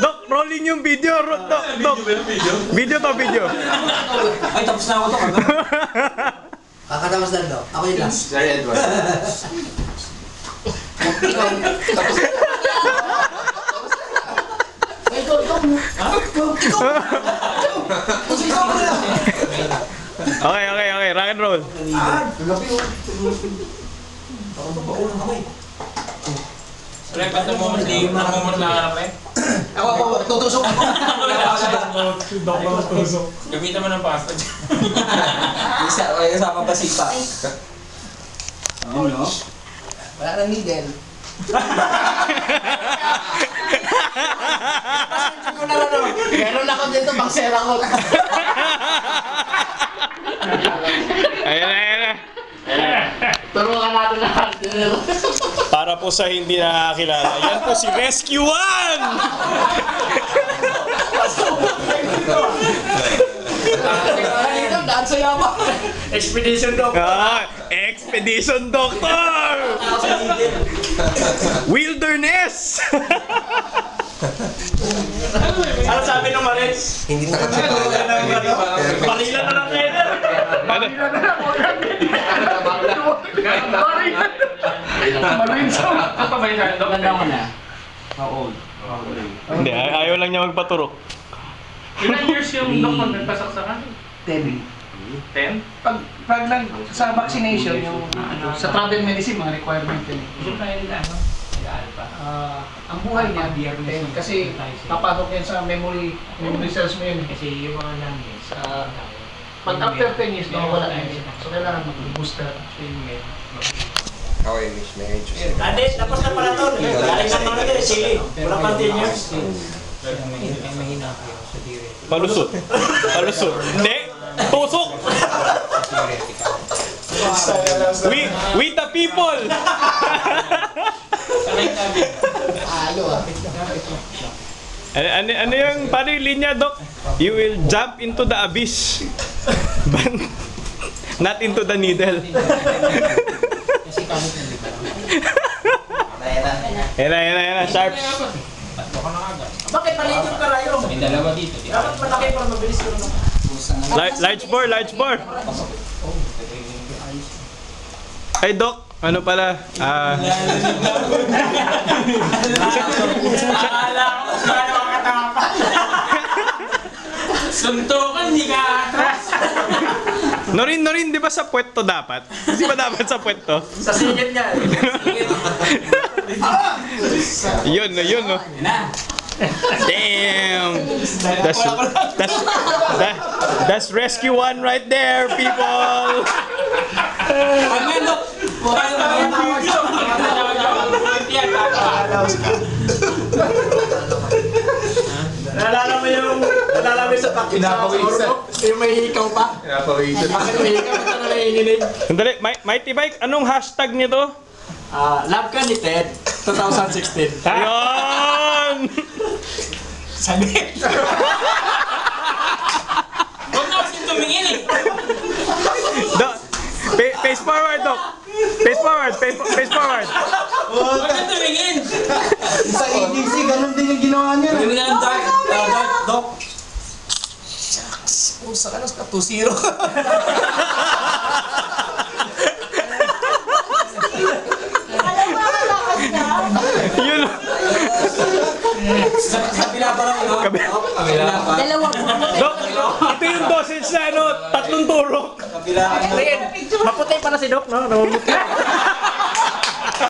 Dok, rolling yung video. Dok. Video to, video. Ay, tapos na ako to. Kakatapos na daw. Ako yun lang. Sorry, Edward. Okay. Rock and roll. Pre, ba't namumot na pre? Ako, tutusok ako. Gamitan mo ng pasta. Isama pa sipa. Ano? Wala nang needle. Meron ako dito, bangsera ko. Ayan na. Turuan natin lahat. Para po sa hindi nakakilala, yan po si Rescue 1! Daan sa yaman. Expedition Doctor! Expedition Doctor! Wilderness! Ano sabi ng Marines? Hindi nakachip. Balila na lang kayo! Balila na lang! Marines! Ano pa ba yun? Ganda mo na. How old? Hindi, ayaw lang niya magpaturok. Ilan years yung doktor nagpasaksakan? 10. 10? Pag lang sa vaccination, yung sa travel medicine, mga requirement yun eh. Gusto tayo nila, no? Ang buhay niya, 10. Kasi papasok yan sa memory cells mo yun. Kasi yung mga language. Pag after 10 years, wala na yun. So kailangan mag-booster. Okay, Miss, may interest. Ate, tapos na pala to. Galing na naman natin, Chile. Wala continuous. Mahina ako sa dire. Palusot. Hindi! Tusok! We the people! Ano yung paano yung linya, Doc? You will jump into the abyss. But not into the needle. Yan na, sharp. Bakit maliit yung karayo? May dalawa dito. Dapat malaki para mabilis ko naman. Large bore. Ay, Doc, ano pala? Akala ko paano makatapa. Suntukan, hindi ka atras. Norin, di ba sa puwesto dapat? Di ba dapat sa puwesto? Sa singit niya. Yun, no? Damn! That's Rescue 1 right there, people! Nalala mo sa Pinapawisan. yung may hikaw pa? Pinapawisan. Bakit may hikaw? Ito na nanginginig. Sandali, Mighty Bike, anong hashtag nito? Love ka ni Ted, 2016. Ayun! Sabi. Huwag na kasi tumingin eh. Face forward, Doc! Face forward! Huwag na tumingin. Sa EDC, ganun din yung ginawa niya. Ganun na lang, Doc. Sa kanos ka, 2-0. Yun! Kabila pa lang, no? Kabila pa. Dalawa po. Doc, ito yung dosage na 3 turok. Kabila. Maputi para si Doc, no? Namamuti.